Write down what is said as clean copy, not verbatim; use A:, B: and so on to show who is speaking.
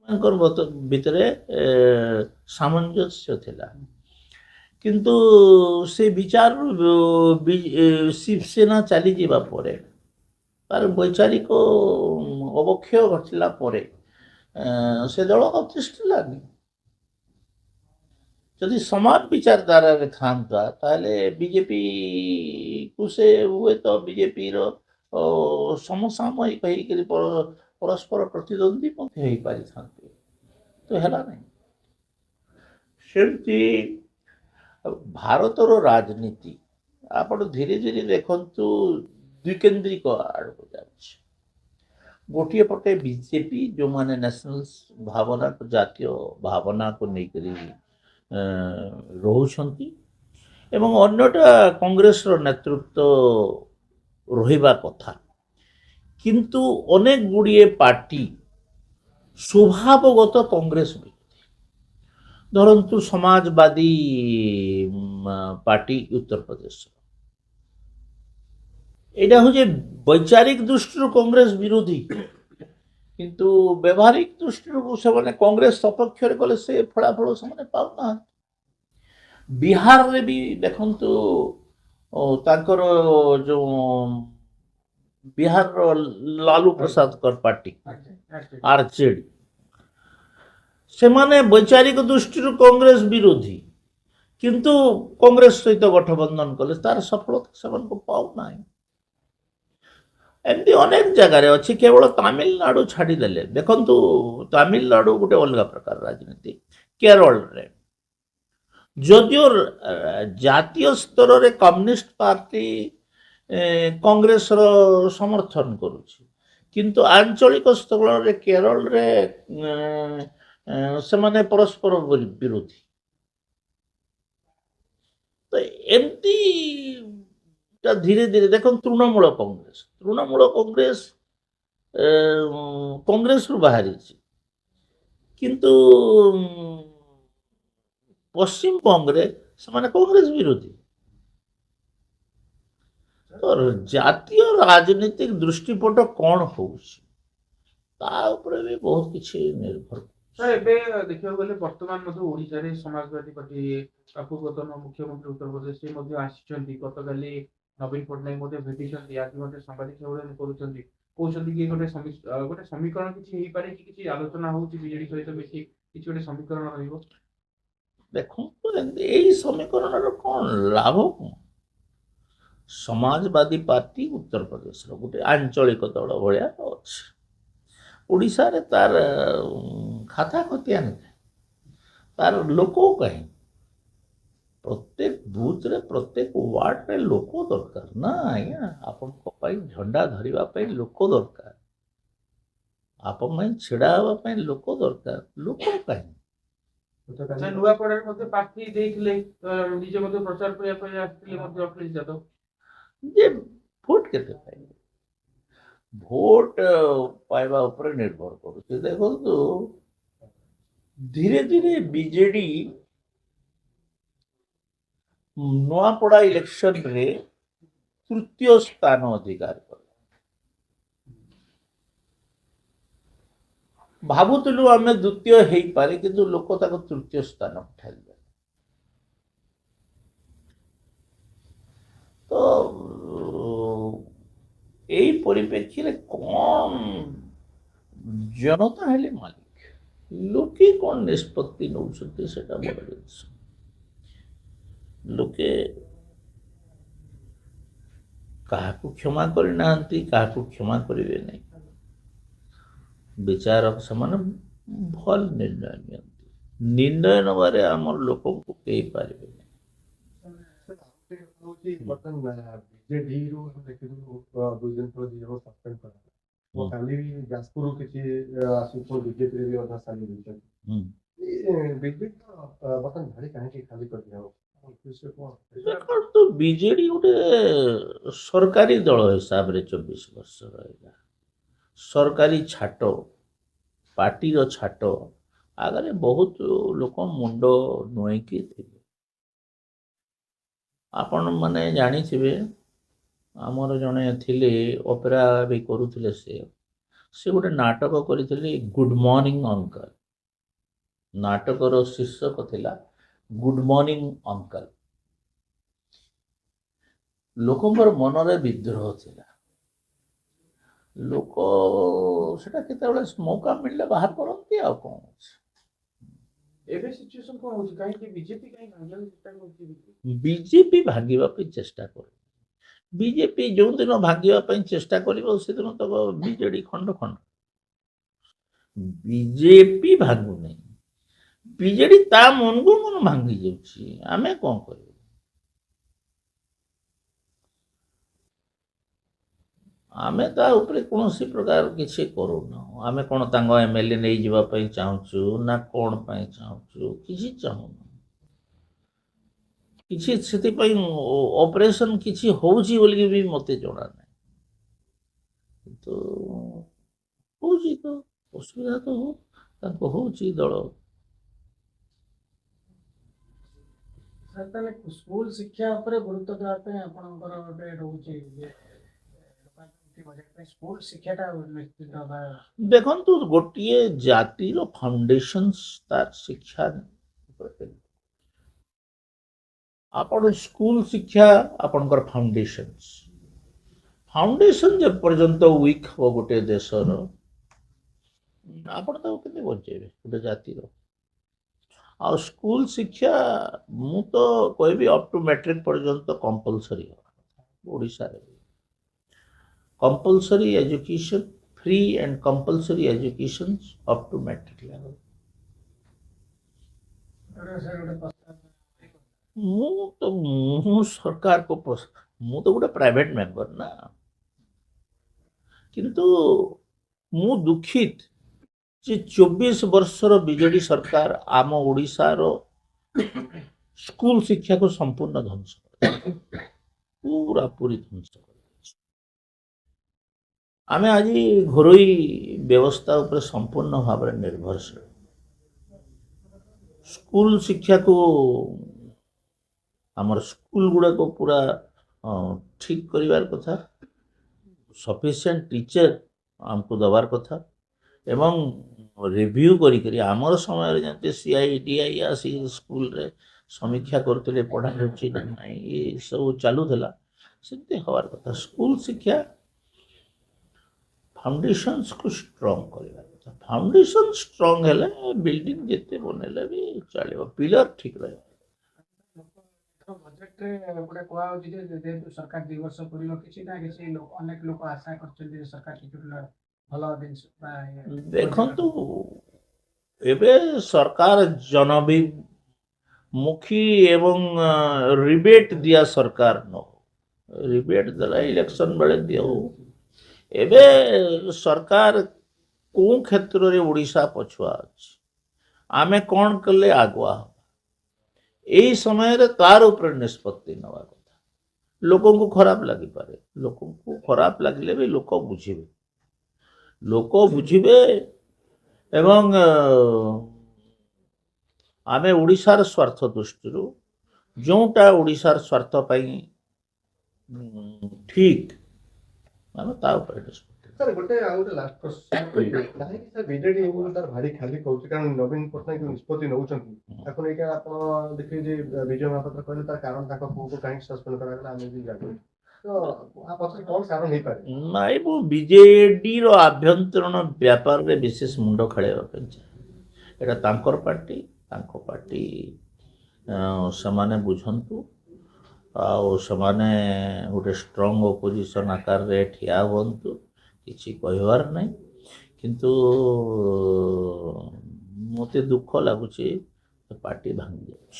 A: ଭିତରେ ସାମଞ୍ଜସ୍ୟ ଥିଲା, କିନ୍ତୁ ସେ ବିଚାରରୁ ଶିବସେନା ଚାଲିଯିବା ପରେ ତାର ବୈଚାରିକ ଅବକ୍ଷୟ ଘଟିଲା ପରେ ସେ ଦଳ ଆଉ ତିଷ୍ଠିଲାନି। ଯଦି ସମାନ ବିଚାରଧାରାରେ ଥାନ୍ତା ତାହେଲେ ବିଜେପିକୁ ସେ ହୁଏତ ବିଜେପିର ସମସାମୟିକ ହେଇକରି ପରସ୍ପର ପ୍ରତିଦ୍ୱନ୍ଦ୍ୱୀ ମଧ୍ୟ ହେଇପାରିଥାନ୍ତେ, ତ ହେଲା ନାହିଁ। ସେମିତି ଭାରତର ରାଜନୀତି ଆପଣ ଧୀରେ ଧୀରେ ଦେଖନ୍ତୁ ଦ୍ୱିକେନ୍ଦ୍ରିକ ଆଡ଼କୁ ଯାଉଛି। ଗୋଟିଏ ପଟେ ବିଜେପି ଯେଉଁମାନେ ନ୍ୟାସନାଲ ଭାବନାକୁ, ଜାତୀୟ ଭାବନାକୁ ନେଇକରି ରହୁଛନ୍ତି, ଏବଂ ଅନ୍ୟଟା କଂଗ୍ରେସର ନେତୃତ୍ୱ ରହିବା କଥା। କିନ୍ତୁ ଅନେକ ଗୁଡ଼ିଏ ପାର୍ଟି ସ୍ୱଭାବଗତ କଂଗ୍ରେସ ବିରୋଧୀ। ଧରନ୍ତୁ ସମାଜବାଦୀ ପାର୍ଟି ଉତ୍ତରପ୍ରଦେଶର, ଏଇଟା ହେଉଛି ବୈଚାରିକ ଦୃଷ୍ଟିରୁ କଂଗ୍ରେସ ବିରୋଧୀ, କିନ୍ତୁ ବ୍ୟବହାରିକ ଦୃଷ୍ଟିରୁ ସେମାନେ କଂଗ୍ରେସ ସପକ୍ଷରେ ଗଲେ ସେ ଫଳାଫଳ ସେମାନେ ପାଉନାହାନ୍ତି। ବିହାରରେ ବି ଦେଖନ୍ତୁ ତାଙ୍କର ଯେଉଁ ବିହାରର ଲାଲୁ ପ୍ରସାଦଙ୍କର ପାର୍ଟି ଆରଜେଡି, ସେମାନେ ବୈଚାରିକ ଦୃଷ୍ଟିରୁ କଂଗ୍ରେସ ବିରୋଧୀ, କିନ୍ତୁ କଂଗ୍ରେସ ସହିତ ଗଠବନ୍ଧନ କଲେ ତାର ସଫଳତା ସେମାନଙ୍କୁ ପାଉନାହିଁ। ଏମିତି ଅନେକ ଜାଗାରେ ଅଛି। କେବଳ ତାମିଲନାଡୁ ଛାଡ଼ିଦେଲେ ଦେଖନ୍ତୁ, ତାମିଲନାଡୁ ଗୋଟେ ଅଲଗା ପ୍ରକାର ରାଜନୀତି। କେରଳରେ ଯଦିଓ ଜାତୀୟ ସ୍ତରରେ କମ୍ୟୁନିଷ୍ଟ ପାର୍ଟି କଂଗ୍ରେସର ସମର୍ଥନ କରୁଛି, କିନ୍ତୁ ଆଞ୍ଚଳିକ ସ୍ତରରେ କେରଳରେ ସେମାନେ ପରସ୍ପର ବିରୋଧୀ। ତ ଏମିତି ଧୀରେ ଧୀରେ ଦେଖନ୍ତୁ ତୃଣମୂଳ କଂଗ୍ରେସରୁ ବାହାରିଛି, କିନ୍ତୁ ପଶ୍ଚିମବଙ୍ଗରେ ସେମାନେ କଂଗ୍ରେସ ବିରୋଧୀ। ତ ଜାତୀୟ ରାଜନୀତିକ ଦୃଷ୍ଟିପଟ କ'ଣ ହଉଛି ତା ଉପରେ ବି ବହୁତ କିଛି ନିର୍ଭର କରୁଛି।
B: ଏବେ ଦେଖିବାକୁ ଗଲେ ବର୍ତ୍ତମାନ ମଧ୍ୟ ଓଡ଼ିଶାରେ ସମାଜବାଦୀ ପାର୍ଟି ପୂର୍ବତନ ମୁଖ୍ୟମନ୍ତ୍ରୀ ଉତ୍ତରପ୍ରଦେଶ ସେ ମଧ୍ୟ ଆସିଛନ୍ତି। ଗତକାଲି ନବୀନ ପଟ୍ଟନାୟକ ମଧ୍ୟ ଭେଟିଛନ୍ତି, ଆଜି ମଧ୍ୟ ସାମ୍ବାଦିକ ସମ୍ମିଳନୀ କରୁଛନ୍ତି, କହୁଛନ୍ତି କି ଗୋଟେ ସମୀକରଣ କିଛି ହେଇପାରେ କି କିଛି ଆଲୋଚନା ହଉଛି ବିଜେଡି ସହିତ ମିଶି କିଛି ଗୋଟେ ସମୀକରଣ ରହିବ।
A: ଦେଖନ୍ତୁ ଏଇ ସମୀକରଣର କ'ଣ ଲାଭ କ'ଣ? ସମାଜବାଦୀ ପାର୍ଟି ଉତ୍ତରପ୍ରଦେଶର ଗୋଟେ ଆଞ୍ଚଳିକ ଦଳ ଭଳିଆ ଅଛି। ଓଡ଼ିଶାରେ ତାର ଖାତା ଖତିଆ ନାହିଁ, ତାର ଲୋକ କାହିଁ? ପ୍ରତ୍ୟେକ ବୁଥରେ ପ୍ରତ୍ୟେକ ୱାର୍ଡରେ ଲୋକ ଦରକାର ନା ଆଜ୍ଞା। ଆପଣଙ୍କ ପାଇଁ ଝଣ୍ଡା ଧରିବା ପାଇଁ ଲୋକ ଦରକାର, ଆପଣ ପାଇଁ ଛିଡ଼ା ହେବା ପାଇଁ ଲୋକ ଦରକାର, ଲୋକ କାହିଁ?
B: ନୂଆପଡ଼ାରେ ମଧ୍ୟ ପ୍ରାର୍ଥୀ ଦେଇଥିଲେ, ନିଜେ ମଧ୍ୟ ପ୍ରଚାର କରିବା ପାଇଁ ଆସିଥିଲେ ମଧ୍ୟ ଅଖିଳେଶ ଯାଦବ।
A: ଯେ ଭୋଟ କେତେ ପାଇବେ? ଭୋଟ ପାଇବା ଉପରେ ନିର୍ଭର କରୁଛି। ଦେଖନ୍ତୁ ଧୀରେ ଧୀରେ ବିଜେଡି ନୂଆପଡ଼ା ଇଲେକ୍ସନରେ ତୃତୀୟ ସ୍ଥାନ ଅଧିକାର କଲେ। ଭାବୁଥିଲୁ ଆମେ ଦ୍ୱିତୀୟ ହେଇପାରେ, କିନ୍ତୁ ଲୋକ ତାକୁ ତୃତୀୟ ସ୍ଥାନ ଉଠାଇଲେ। ତ এই ପରିପ୍ରେକ୍ଷୀରେ କ'ଣ ଜନତା ହେଲେ ମାଲିକ, ଲୋକେ କ'ଣ ନିଷ୍ପତ୍ତି ନେଉଛନ୍ତି ସେଟା ବଡ଼ ଜିନିଷ। ଲୋକେ କାହାକୁ କ୍ଷମା କରିନାହାନ୍ତି, କାହାକୁ କ୍ଷମା କରିବେ ନାହିଁ। ବିଚାରକ ସେମାନେ ଭଲ ନିର୍ଣ୍ଣୟ ନିଅନ୍ତି। ନିର୍ଣ୍ଣୟ ନେବାରେ ଆମର ଲୋକଙ୍କୁ କେହି ପାରିବେ ନାହିଁ।
C: ବିଜେଡିରୁ ଦେଖିଲୁ 2 ଦିନ ତଳେ 2 ଜଣ ସସ୍ପେଣ୍ଡ କରାଗଲା। କାଲି ଯାଜପୁରରୁ କିଛି ଆସୁଥିବ ବିଜେପିରେ ବି ଅଧା ସାମିଲ ହୋଇଛନ୍ତି। ବିଜେପି ବର୍ତ୍ତମାନ ଧାଡ଼ି କାହିଁକି ଖାଲି କରିଦିଆହବ?
A: ଦେଖନ୍ତୁ ବିଜେଡି ଗୋଟେ ସରକାରୀ ଦଳ ହିସାବରେ 24 ବର୍ଷ ରହିଲା। ସରକାରୀ ଛାଟ, ପାର୍ଟିର ଛାଟ ଆଗରେ ବହୁତ ଲୋକ ମୁଣ୍ଡ ନୁଆଁଇକି ଥିବେ। ଆପଣମାନେ ଜାଣିଥିବେ, ଆମର ଜଣେ ଥିଲେ ଅପେରା ବି କରୁଥିଲେ, ସେ ଗୋଟେ ନାଟକ କରିଥିଲେ ଗୁଡ୍ ମର୍ଣ୍ଣିଂ ଅଙ୍କଲ। नाटकर शीर्षक थिला गुड मॉर्निंग अंकल। लोकंर मनरे विद्रोह थिला। लोक सेटा केतेबेले मौका मिलले बाहर करती आ कौन
B: एबे सिचुएशन कोन होची काहे कि बीजेपी काहे भांगन चेष्टा करछि
A: बीजेपी भांगिबा पे चेष्टा कर बीजेपी जो दिन भांगिबा पे चेष्टा करिवो से दिन तक बीजेडी खंड खंड बीजेपी भांगु नहीं बीजेडी ता मन को मन भांगी जाउछि आमे कोन करियो आमे ता ऊपर कौन प्रकार किसी करूना आमे कौन तांग एमएलए नहीं जीवा पई चाहूछु ना कौन पई चाहूछु किसी चाहूना किसी स्थिति पई ऑपरेशन किसी होउची बोली भी मते जणा नहीं तो होउची तो असुविधा तो हो ताको होउची दल
D: सर स्कूल शिक्षा उपरे गुरुत्व देवा पे आपनकर गोटे रहउची बजेट में स्कूल शिक्षाटा निश्चित होगा
A: देखन तो गोटिए जातिर फाउंडेशंस तार शिक्षा आपण स्कूल शिक्षा आपनकर फाउंडेशंस फाउंडेशन जब पर्यंत वीक हो गोटे देशर आपण तो केते बचेबे गोटे जातिर आ स्कूल शिक्षा मु तो कहबी अप टू मैट्रिक पर्यंत कंपलसरी ओडिसा रे compulsory education free and compulsory education up to matric level मु सरकार को मु तो गोटे प्राइवेट मेंबर ना किंतु मु दुखित जे 24 वर्षर बीजेडी सरकार आम ओडिसा रो स्कूल शिक्षा को संपूर्ण ध्वंस पूरा पूरी ध्वंस आमे आज घरोई व्यवस्था उपर संपूर्ण भाव में निर्भरशील स्कूल शिक्षा को आमर स्कूल गुड़ा को पूरा ठीक करिवार कथा सफिशिएंट टीचर हमको दबार कथा एवं रिव्यू करी आमर समय जंते सीआईडीआई आसी स्कूल रे समीक्षा करते पढ़ा होची ना ये सब चालूला सेमती हवार कथा स्कूल शिक्षा फाउंडेशंस को स्ट्रांग करवा कथा फाउंडेशन स्ट्रांग हेले बिल्डिंग जेते बनेले भी चलिबो पिलर ठीक रहे
D: बजेट रे गोटे कोआ होची जे जेहेतु सरकार 2 वर्ष पूरी किछि ना किछि लोक अनेक लोक आशा करछन जे सरकार किछु भलो दिन
A: देखंतु एबे सरकार जनबी मुखी एवं रिबेट दिया सरकार न रिबेट दला इलेक्शन बेले दियो एबे सरकार को क्षेत्र रे ओडिशा पछुआ अछि आमे कोन कले आगुआ एही समय रे तार ऊपर निष्पत्ति नवा कथा लोकों को खराब लगी पारे लोकों को खराब लगले भी लोक बुझिबे एवं आमे ओडिशार स्वार्थ दृष्टि जोटा ओडिशार स्वार्थ पई ठीक आमे ता ऊपर निष्पत्ति
C: सर गोटे आ गोटे लास्ट क्वेश्चन नाही कि सर बीजेडी एवं तार भारी खाली कहउछ कारण नवीन पटनायक निष्पत्ति नउछंती ताको नै के आपण देखि जे विजय महापात्र कहले तार कारण ताको को काहे सस्पेंड करा गेला आमे भी जागो तो आ पछे कोन कारण नै पारे
A: नाइ वो बीजेडी रो आभ्यंतरण व्यापार रे विशेष मुंडो खेलेबा पछ एटा तांकर पार्टी समाने बुझंतु आ समाने गोटे स्ट्रांग ओपोजिशन आकार रे ठिया होंतु किसी कहवार नहीं किंतु मते दुख लगुच पार्टी भांगी जाउछ।